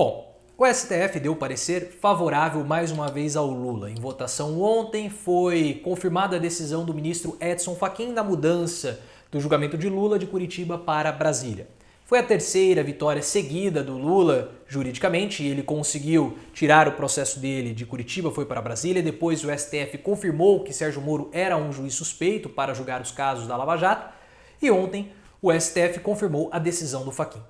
Bom, o STF deu parecer favorável mais uma vez ao Lula. Em votação ontem foi confirmada a decisão do ministro Edson Fachin da mudança do julgamento de Lula de Curitiba para Brasília. Foi a terceira vitória seguida do Lula juridicamente e ele conseguiu tirar o processo dele de Curitiba, foi para Brasília. Depois o STF confirmou que Sérgio Moro era um juiz suspeito para julgar os casos da Lava Jato e ontem o STF confirmou a decisão do Fachin.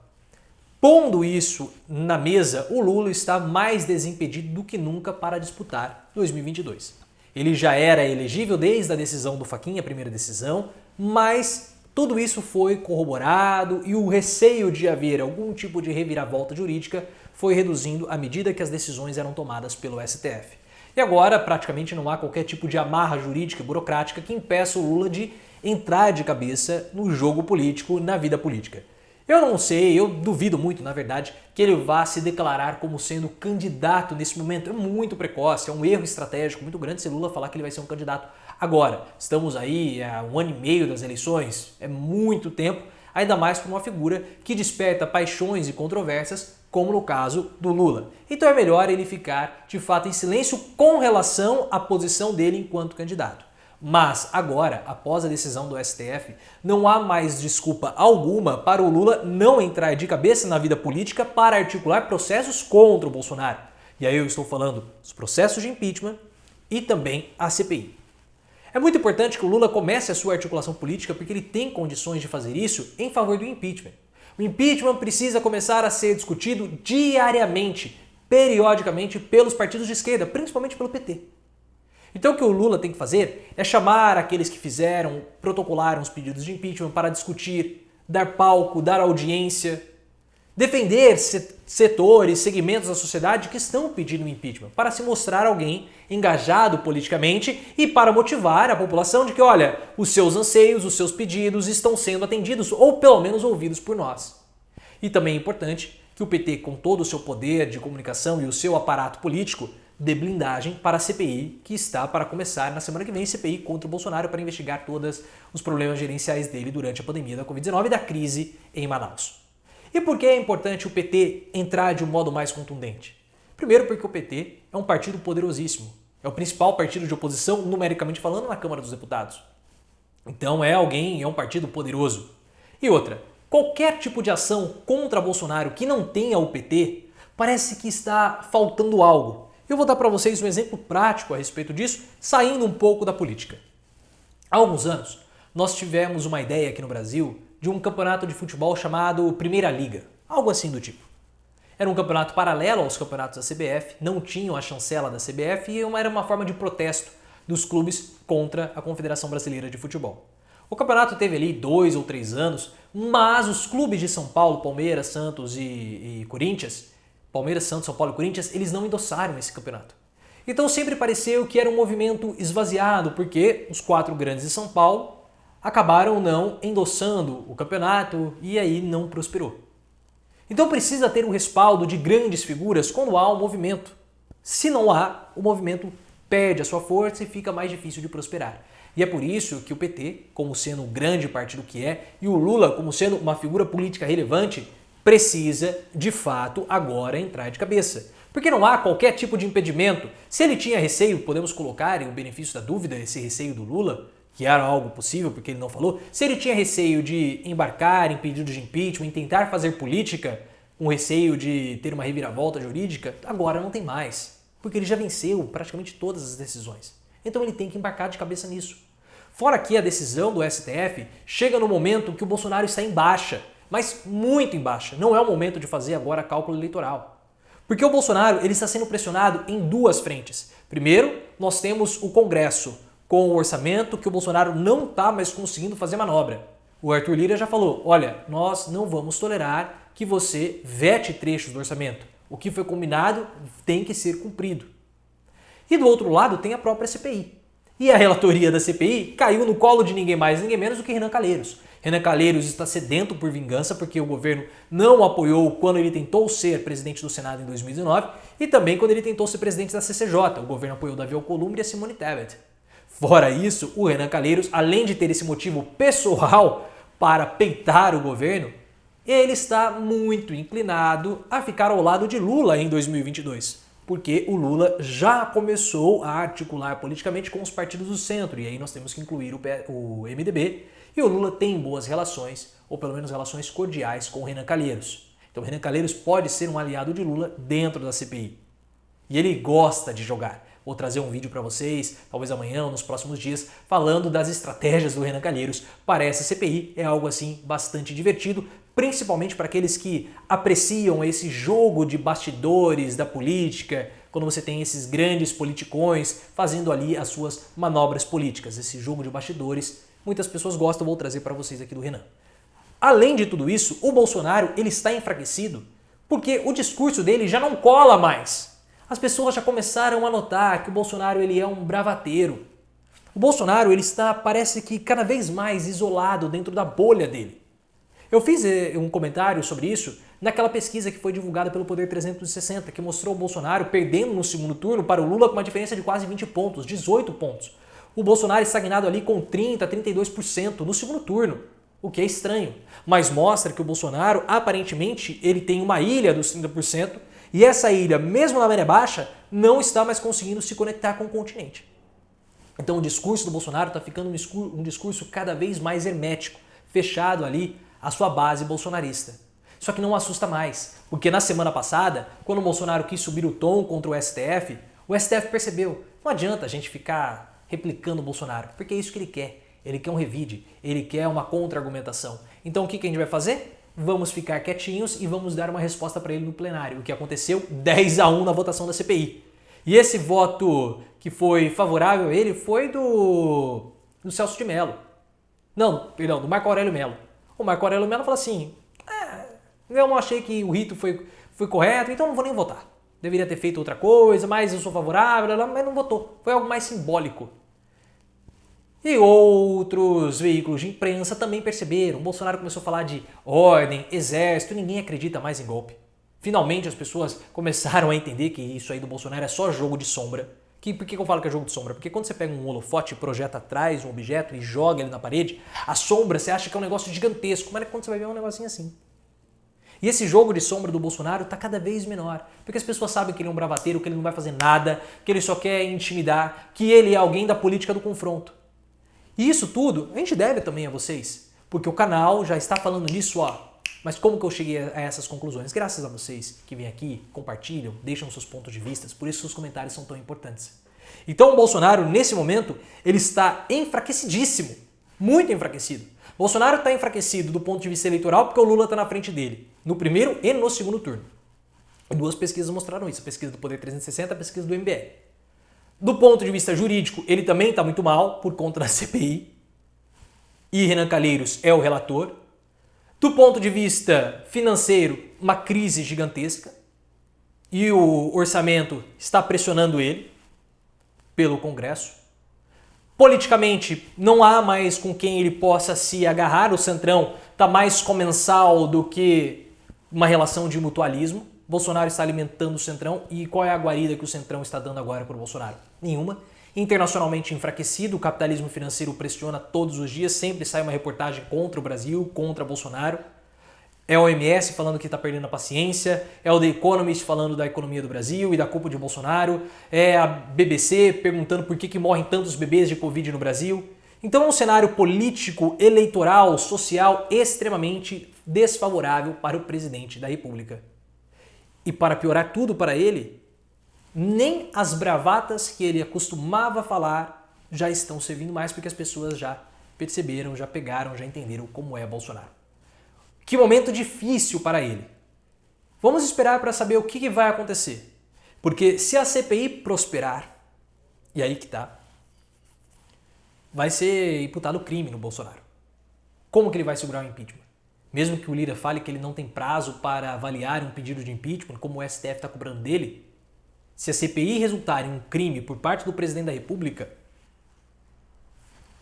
Pondo isso na mesa, o Lula está mais desimpedido do que nunca para disputar 2022. Ele já era elegível desde a decisão do Fachin, a primeira decisão, mas tudo isso foi corroborado e o receio de haver algum tipo de reviravolta jurídica foi reduzindo à medida que as decisões eram tomadas pelo STF. E agora praticamente não há qualquer tipo de amarra jurídica e burocrática que impeça o Lula de entrar de cabeça no jogo político, na vida política. Eu não sei, eu duvido muito, na verdade, que ele vá se declarar como sendo candidato nesse momento. É muito precoce, é um erro estratégico muito grande se Lula falar que ele vai ser um candidato agora. Estamos aí há 1 ano e meio das eleições, é muito tempo, ainda mais para uma figura que desperta paixões e controvérsias, como no caso do Lula. Então é melhor ele ficar, de fato, em silêncio com relação à posição dele enquanto candidato. Mas agora, após a decisão do STF, não há mais desculpa alguma para o Lula não entrar de cabeça na vida política para articular processos contra o Bolsonaro. E aí eu estou falando dos processos de impeachment e também a CPI. É muito importante que o Lula comece a sua articulação política porque ele tem condições de fazer isso em favor do impeachment. O impeachment precisa começar a ser discutido diariamente, periodicamente, pelos partidos de esquerda, principalmente pelo PT. Então o que o Lula tem que fazer é chamar aqueles que protocolaram os pedidos de impeachment para discutir, dar palco, dar audiência, defender setores, segmentos da sociedade que estão pedindo impeachment, para se mostrar alguém engajado politicamente e para motivar a população de que, olha, os seus anseios, os seus pedidos estão sendo atendidos ou pelo menos ouvidos por nós. E também é importante que o PT, com todo o seu poder de comunicação e o seu aparato político, dê blindagem para a CPI, que está para começar na semana que vem, CPI contra o Bolsonaro, para investigar todos os problemas gerenciais dele durante a pandemia da Covid-19 e da crise em Manaus. E por que é importante o PT entrar de um modo mais contundente? Primeiro porque o PT é um partido poderosíssimo. É o principal partido de oposição, numericamente falando, na Câmara dos Deputados. Então é um partido poderoso. E outra, qualquer tipo de ação contra Bolsonaro que não tenha o PT, parece que está faltando algo. Eu vou dar para vocês um exemplo prático a respeito disso, saindo um pouco da política. Há alguns anos, nós tivemos uma ideia aqui no Brasil de um campeonato de futebol chamado Primeira Liga, algo assim do tipo. Era um campeonato paralelo aos campeonatos da CBF, não tinham a chancela da CBF e era uma forma de protesto dos clubes contra a Confederação Brasileira de Futebol. O campeonato teve ali 2 ou 3 anos, mas os clubes de São Paulo, Palmeiras, Santos e Corinthians, Palmeiras, Santos, São Paulo e Corinthians, eles não endossaram esse campeonato. Então sempre pareceu que era um movimento esvaziado, porque os 4 grandes de São Paulo acabaram não endossando o campeonato e aí não prosperou. Então precisa ter um respaldo de grandes figuras quando há um movimento. Se não há, o movimento perde a sua força e fica mais difícil de prosperar. E é por isso que o PT, como sendo um grande partido que é, e o Lula, como sendo uma figura política relevante, precisa, de fato, agora entrar de cabeça. Porque não há qualquer tipo de impedimento. Se ele tinha receio, podemos colocar em o benefício da dúvida esse receio do Lula, que era algo possível porque ele não falou, se ele tinha receio de embarcar em pedidos de impeachment, em tentar fazer política, com receio de ter uma reviravolta jurídica, agora não tem mais. Porque ele já venceu praticamente todas as decisões. Então ele tem que embarcar de cabeça nisso. Fora que a decisão do STF chega no momento que o Bolsonaro está em baixa, mas muito em baixa. Não é o momento de fazer agora cálculo eleitoral. Porque o Bolsonaro ele está sendo pressionado em 2 frentes. Primeiro, nós temos o Congresso com o orçamento que o Bolsonaro não está mais conseguindo fazer manobra. O Arthur Lira já falou, olha, nós não vamos tolerar que você vete trechos do orçamento. O que foi combinado tem que ser cumprido. E do outro lado tem a própria CPI. E a relatoria da CPI caiu no colo de ninguém mais, ninguém menos do que Renan Calheiros. Renan Calheiros está sedento por vingança porque o governo não o apoiou quando ele tentou ser presidente do Senado em 2019 e também quando ele tentou ser presidente da CCJ. O governo apoiou Davi Alcolumbre e a Simone Tebet. Fora isso, o Renan Calheiros, além de ter esse motivo pessoal para peitar o governo, ele está muito inclinado a ficar ao lado de Lula em 2022, porque o Lula já começou a articular politicamente com os partidos do centro, e aí nós temos que incluir o MDB, e o Lula tem boas relações, ou pelo menos relações cordiais, com o Renan Calheiros. Então o Renan Calheiros pode ser um aliado de Lula dentro da CPI. E ele gosta de jogar. Vou trazer um vídeo para vocês, talvez amanhã ou nos próximos dias, falando das estratégias do Renan Calheiros para essa CPI. É algo assim bastante divertido, principalmente para aqueles que apreciam esse jogo de bastidores da política, quando você tem esses grandes politicões fazendo ali as suas manobras políticas. Esse jogo de bastidores, muitas pessoas gostam, vou trazer para vocês aqui do Renan. Além de tudo isso, o Bolsonaro ele está enfraquecido porque o discurso dele já não cola mais. As pessoas já começaram a notar que o Bolsonaro ele é um bravateiro. O Bolsonaro ele está, parece que cada vez mais isolado dentro da bolha dele. Eu fiz um comentário sobre isso naquela pesquisa que foi divulgada pelo Poder 360, que mostrou o Bolsonaro perdendo no segundo turno para o Lula com uma diferença de quase 20 pontos, 18 pontos. O Bolsonaro estagnado ali com 30%, 32% no segundo turno, o que é estranho, mas mostra que o Bolsonaro, aparentemente, ele tem uma ilha dos 30%, e essa ilha, mesmo na maré baixa, não está mais conseguindo se conectar com o continente. Então o discurso do Bolsonaro está ficando um discurso cada vez mais hermético, fechado ali à sua base bolsonarista. Só que não assusta mais, porque na semana passada, quando o Bolsonaro quis subir o tom contra o STF percebeu, não adianta a gente ficar replicando o Bolsonaro, porque é isso que ele quer. Ele quer um revide, ele quer uma contra-argumentação. Então o que a gente vai fazer? Vamos ficar quietinhos e vamos dar uma resposta para ele no plenário, o que aconteceu 10-1 na votação da CPI. E esse voto que foi favorável a ele foi do Celso de Mello. Não, perdão, do Marco Aurélio Mello. O Marco Aurélio Mello falou assim, eu não achei que o rito foi correto, então não vou nem votar. Deveria ter feito outra coisa, mas eu sou favorável, mas não votou. Foi algo mais simbólico. E outros veículos de imprensa também perceberam. O Bolsonaro começou a falar de ordem, exército, ninguém acredita mais em golpe. Finalmente as pessoas começaram a entender que isso aí do Bolsonaro é só jogo de sombra. Por que eu falo que é jogo de sombra? Porque quando você pega um holofote e projeta atrás um objeto e joga ele na parede, a sombra você acha que é um negócio gigantesco, mas quando você vai ver é um negocinho assim. E esse jogo de sombra do Bolsonaro está cada vez menor, porque as pessoas sabem que ele é um bravateiro, que ele não vai fazer nada, que ele só quer intimidar, que ele é alguém da política do confronto. E isso tudo a gente deve também a vocês, porque o canal já está falando nisso, Mas como que eu cheguei a essas conclusões? Graças a vocês que vêm aqui, compartilham, deixam seus pontos de vista, por isso seus comentários são tão importantes. Então o Bolsonaro, nesse momento, ele está enfraquecidíssimo, muito enfraquecido. Bolsonaro está enfraquecido do ponto de vista eleitoral porque o Lula está na frente dele, no primeiro e no segundo turno. Duas pesquisas mostraram isso, a pesquisa do Poder 360 e a pesquisa do MBL. Do ponto de vista jurídico, ele também está muito mal por conta da CPI. E Renan Calheiros é o relator. Do ponto de vista financeiro, uma crise gigantesca. E o orçamento está pressionando ele pelo Congresso. Politicamente, não há mais com quem ele possa se agarrar. O Centrão está mais comensal do que uma relação de mutualismo. Bolsonaro está alimentando o Centrão e qual é a guarida que o Centrão está dando agora para o Bolsonaro? Nenhuma. Internacionalmente enfraquecido, o capitalismo financeiro pressiona todos os dias, sempre sai uma reportagem contra o Brasil, contra Bolsonaro. É a OMS falando que está perdendo a paciência, é o The Economist falando da economia do Brasil e da culpa de Bolsonaro, é a BBC perguntando por que morrem tantos bebês de Covid no Brasil. Então é um cenário político, eleitoral, social extremamente desfavorável para o presidente da República. E para piorar tudo para ele, nem as bravatas que ele acostumava falar já estão servindo mais porque as pessoas já perceberam, já pegaram, já entenderam como é Bolsonaro. Que momento difícil para ele. Vamos esperar para saber o que vai acontecer. Porque se a CPI prosperar, e aí que tá, vai ser imputado crime no Bolsonaro. Como que ele vai segurar o impeachment? Mesmo que o Lira fale que ele não tem prazo para avaliar um pedido de impeachment, como o STF está cobrando dele, se a CPI resultar em um crime por parte do presidente da República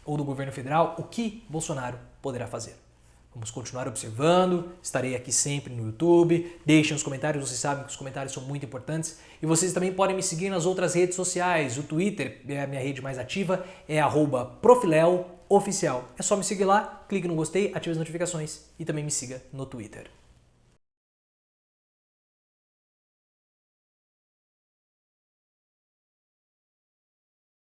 ou do governo federal, o que Bolsonaro poderá fazer? Vamos continuar observando, estarei aqui sempre no YouTube, deixem os comentários, vocês sabem que os comentários são muito importantes. E vocês também podem me seguir nas outras redes sociais, o Twitter é a minha rede mais ativa, é @profileo, Oficial. É só me seguir lá, clique no gostei, ative as notificações e também me siga no Twitter.